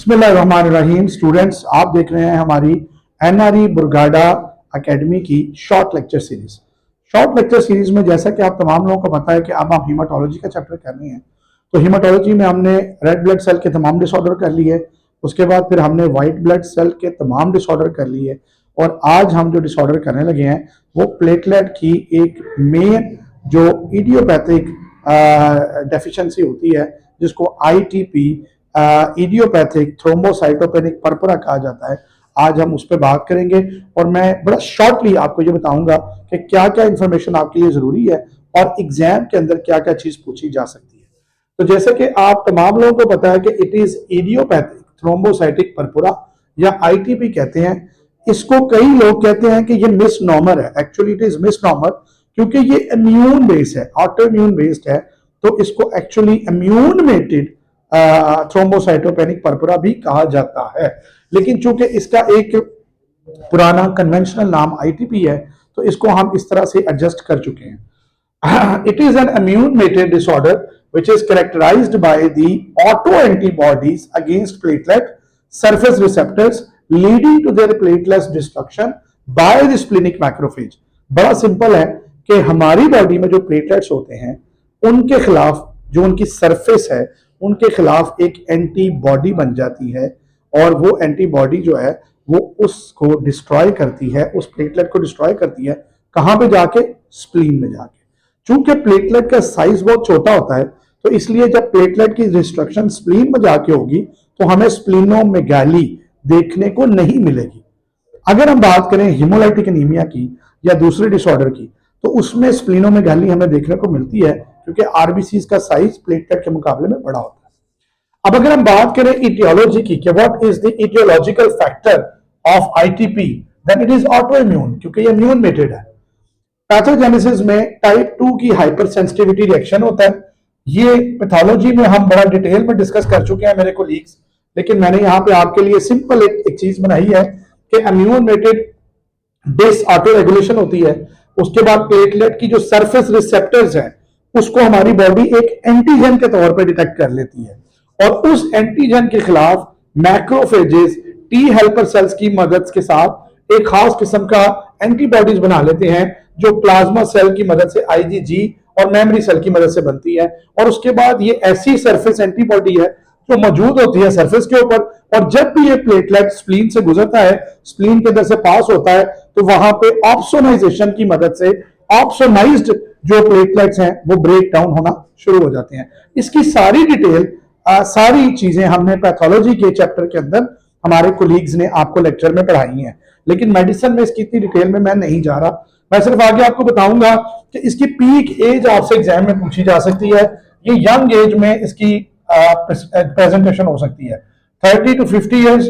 बिस्मिल्लाहिर्रहमानिर्रहीम। स्टूडेंट्स, आप देख रहे हैं हमारी एनआरई बुरगाडा एकेडमी की short lecture series. Short lecture series में जैसा कि आप तमाम लोगों को पता है कि अब हम हीमाटोलॉजी का चैप्टर कर रहे हैं। तो हीमाटोलॉजी में हमने रेड ब्लड सेल के तमाम डिसऑर्डर कर लिए, उसके बाद फिर हमने वाइट ब्लड सेल के तमाम डिसऑर्डर कर लिए, और आज हम जो डिसऑर्डर करने लगे हैं वो प्लेटलेट की एक मेन जो इडियोपैथिक डेफिशिएंसी होती है, जिसको आईटीपी इडियोपैथिक थ्रोम्बोसाइटोपेनिक पर्परा कहा जाता है। आज हम उस पर बात करेंगे और मैं बड़ा शॉर्टली आपको ये बताऊंगा कि क्या क्या इंफॉर्मेशन आपके लिए जरूरी है और एग्जाम के अंदर क्या क्या चीज पूछी जा सकती है। तो जैसे कि आप तमाम लोगों को पता है कि इट इज इडियोपैथिक थ्रोम्बोसाइटिक पर्परा या आईटीपी कहते हैं। इसको कई लोग कहते हैं कि ये मिसनॉमर है। एक्चुअली इट इज मिसनॉमर क्योंकि ये इम्यून बेस्ड है, ऑटो इम्यून बेस्ड है। तो इसको एक्चुअली इम्यूनमेटेड थ्रोम्बोसाइटोपेनिक पर्परा भी कहा जाता है, लेकिन चूंकि इसका एक पुराना कन्वेंशनल नाम आईटीपी है तो इसको हम इस तरह से एडजस्ट कर चुके हैं। It is an immune-mated disorder which is characterized by the autoantibodies against platelet surface receptors leading to their platelets destruction by the splenic macrophage। बड़ा सिंपल है कि हमारी बॉडी में जो प्लेटलेट्स होते हैं उनके खिलाफ जो उनकी सरफेस है उनके खिलाफ एक एंटीबॉडी बन जाती है, और वो एंटीबॉडी जो है वो उसको डिस्ट्रॉय करती है, उस प्लेटलेट को डिस्ट्रॉय करती है। कहां पे जाके? स्प्लीन में जाके। चूंकि प्लेटलेट का साइज बहुत छोटा होता है तो इसलिए जब प्लेटलेट की डिस्ट्रक्शन स्प्लीन में जाके होगी तो हमें स्प्लीनोमेगाली देखने को नहीं मिलेगी। अगर हम बात करें हीमोलाइटिक एनीमिया की या दूसरे डिसऑर्डर की तो उसमें स्प्लीनोमेगाली हमें देखने को मिलती है क्योंकि आरबीसी का साइज प्लेटलेट के मुकाबले में बड़ा होता है। अब अगर हम बात करें इटियोलॉजी की कि what is the aetiological factor of ITP, then it is auto immune, क्योंकि ये इम्यून मेटेड है। पैथोजेनेसिस में टाइप 2 की हाइपर सेंसिटिविटी रिएक्शन होता है। ये पैथोलॉजी में हम बड़ा डिटेल में डिस्कस कर चुके हैं मेरे कोलीग्स, लेकिन मैंने यहाँ पे आपके लिए सिंपल एक चीज बनाई है कि immune mediated dys autoregulation होती है। उसके बाद प्लेटलेट की जो सरफेस रिसेप्टर्स हैं उसको हमारी बॉडी एक एंटीजन के तौर पर डिटेक्ट कर लेती है, और उस एंटीजन के खिलाफ मैक्रोफेजेस टी हेल्पर सेल्स की मदद के साथ एक खास किस्म का एंटीबॉडीज बना लेते हैं जो प्लाज्मा सेल की मदद से आईजीजी और मेमोरी सेल की मदद से बनती है। और उसके बाद ये ऐसी सरफेस एंटीबॉडी है जो मौजूद होती है सरफेस के ऊपर, और जब भी ये प्लेटलेट स्प्लीन से गुजरता है, स्प्लीन के अंदर से पास होता है, तो वहां पे ऑप्सोनाइजेशन की मदद से ऑप्सोनाइज्ड जो प्लेटलेट्स हैं वो ब्रेक डाउन होना शुरू हो जाते हैं। इसकी सारी डिटेल सारी चीजें हमने पैथोलॉजी के चैप्टर के अंदर हमारे कोलीग्स ने आपको लेक्चर में पढ़ाई हैं, लेकिन मेडिसिन में इसकी इतनी डिटेल में मैं नहीं जा रहा। मैं सिर्फ आगे आपको बताऊंगा कि इसकी पीक एज आपसे एग्जाम में पूछी जा सकती है। ये यंग एज में इसकी प्रेजेंटेशन हो सकती है, 30 to 50 years,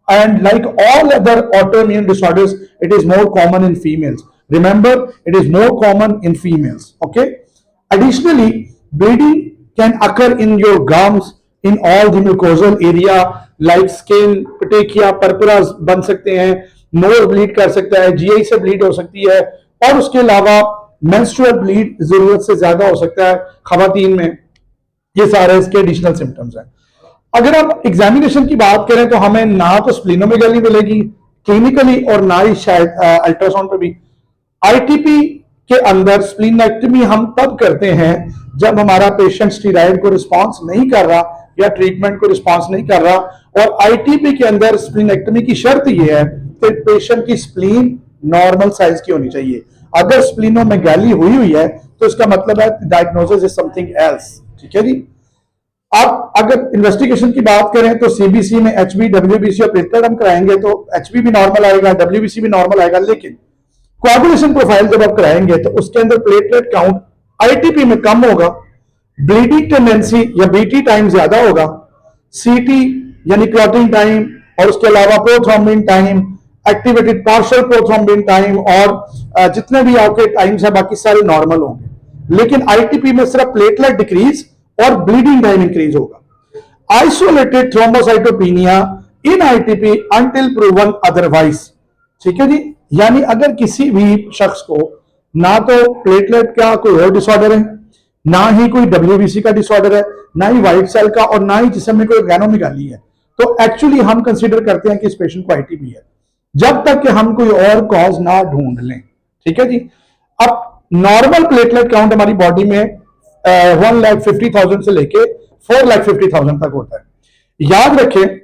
and like all other autoimmune disorders it is more common in females. Remember, it is more common in females. Okay, additionally bleeding can occur in your gums in all the mucosal area like skin, petechia, purpura बन सकते हैं, nose bleed कर सकता है, GI से bleed हो सकती है, और उसके अलावा मेंस्ट्रुअल ब्लीड जरूरत से ज्यादा हो सकता है खवातीन में। ये सारे इसके एडिशनल सिम्टम्स हैं। अगर हम एग्जामिनेशन की बात करें तो हमें ना तो स्प्लीनोमेगाली मिलेगी क्लिनिकली और ना ही शायद अल्ट्रासाउंड पे भी। आईटीपी के अंदर स्प्लीनेक्टमी हम तब करते हैं जब हमारा पेशेंट स्टीरॉयड को रिस्पॉन्स नहीं कर रहा या ट्रीटमेंट को रिस्पॉन्स नहीं कर रहा, और आईटीपी के अंदर स्प्लीनेक्टमी की शर्त यह है कि पेशेंट की स्प्लीन नॉर्मल साइज की होनी चाहिए। अगर स्प्लीनोमेगाली हुई है तो इसका मतलब है डायग्नोसिस इज समथिंग एल्स। ठीक है जी। अब अगर इन्वेस्टिगेशन की बात करें तो सीबीसी में एचबी, डब्ल्यूबीसी और प्लेटलेट हम कराएंगे तो एचबी भी नॉर्मल आएगा, डब्ल्यूबीसी भी नॉर्मल आएगा, लेकिन कोआगुलेशन प्रोफाइल जब आप कराएंगे तो उसके अंदर प्लेटलेट काउंट आईटीपी में कम होगा, ब्लीडिंग टेंडेंसी या बीटी टाइम ज्यादा होगा, सीटी यानी क्लॉटिंग टाइम और उसके अलावा prothrombin time, activated partial prothrombin time, और जितने भी आपके टाइम्स है बाकी सारे नॉर्मल होंगे। लेकिन आईटीपी में सिर्फ प्लेटलेट डिक्रीज और ब्लीडिंग टाइम इंक्रीज होगा। आइसोलेटेड थ्रोम्बोसाइटोपेनिया इन आईटीपी अंटिल प्रूवन अदरवाइज। ठीक है जी। यानी अगर किसी भी शख्स को ना तो प्लेटलेट का कोई और डिसऑर्डर है, ना ही कोई डब्ल्यूबीसी का डिसऑर्डर है, ना ही व्हाइट सेल का, और ना ही जिस्म में कोई ऑर्गेनोमेगाली है, तो एक्चुअली हम कंसीडर करते हैं कि इस पेशेंट को आईटीबी है, जब तक कि हम कोई और कॉज ना ढूंढ लें। ठीक है जी। अब नॉर्मल प्लेटलेट काउंट हमारी बॉडी में 1,50,000 से लेके 4,50,000 तक होता है। याद रखें,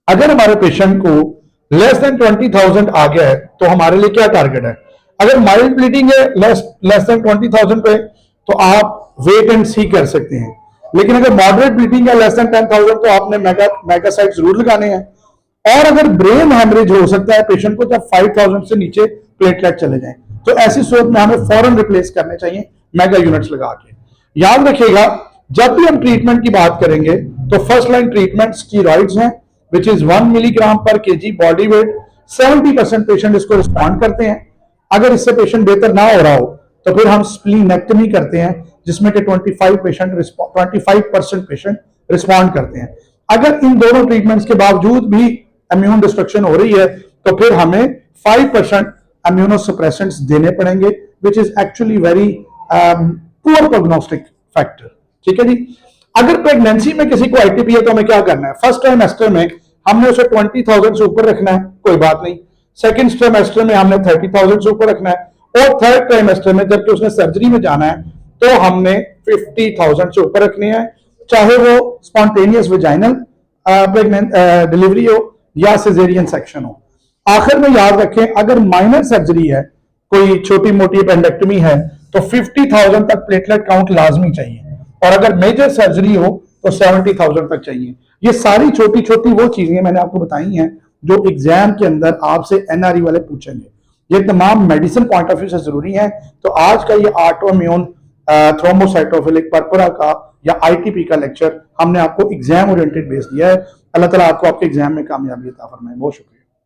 अगर हमारे पेशेंट को लेस देन 20,000 आ गया है तो हमारे लिए क्या टारगेट है? अगर माइल्ड ब्लीडिंग है लेस देन 20,000 पे तो आप वेट एंड सी कर सकते हैं, लेकिन अगर मॉडरेट ब्लीडिंग है लेस देन 10,000 तो आपने मेगासाइट जरूर लगाने हैं। और अगर ब्रेन हैमरेज हो सकता है पेशेंट को जब 5,000 से नीचे प्लेटलेट चले जाएं, तो ऐसी सूरत में हमें फौरन रिप्लेस करने चाहिए मेगा यूनिट्स लगा के। याद रखिएगा, जब भी हम ट्रीटमेंट की बात करेंगे तो फर्स्ट लाइन ट्रीटमेंट स्टीरॉइड्स हैं, विच इज 1 मिलीग्राम पर केजी बॉडी वेट। 70% पेशेंट इसको रिस्पॉन्ड करते हैं। अगर इससे पेशेंट बेहतर ना हो रहा हो तो फिर हम स्प्लीनेक्टमी करते हैं, जिसमें कि 25% पेशेंट रिस्पॉन्ड करते हैं। अगर इन दोनों ट्रीटमेंट्स के बावजूद भी इम्यून डिस्ट्रक्शन हो रही है तो फिर हमें 5% इम्यूनोसप्रेसेंट्स देने पड़ेंगे, which is actually very poor prognostic factor. ठीक है जी। अगर प्रेगनेंसी में किसी को आईटीपी है तो हमें क्या करना है? फर्स्ट ट्राइमेस्टर में हमने उसे 20,000 से ऊपर रखना है, कोई बात नहीं। सेकंड ट्राइमेस्टर में हमने 30,000 से ऊपर रखना है, और थर्ड ट्राइमेस्टर में जबकि उसने सर्जरी में जाना है तो हमने 50,000 से ऊपर रखनी है, चाहे वो स्पॉन्टेनियस वेजाइनल डिलीवरी हो या सिजेरियन सेक्शन हो। आखिर में याद रखें, अगर माइनर सर्जरी है, कोई छोटी मोटी अपेंडेक्टमी है, तो 50,000 तक प्लेटलेट काउंट लाजमी चाहिए, और अगर मेजर सर्जरी हो तो 70,000 तक चाहिए। ये सारी छोटी छोटी वो चीजें मैंने आपको बताई हैं जो एग्जाम के अंदर आपसे एनआरई वाले पूछेंगे। ये तमाम मेडिसिन पॉइंट ऑफ व्यू से जरूरी है। तो आज का ये ऑटोइम्यून थ्रोम्बोसाइटोफिलिक पर्परा का या आईटीपी का लेक्चर हमने आपको एग्जाम ओरिएंटेड बेस दिया है। अल्लाह ताला आपको आपके एग्जाम में कामयाबी अता फरमाए। बहुत शुक्रिया।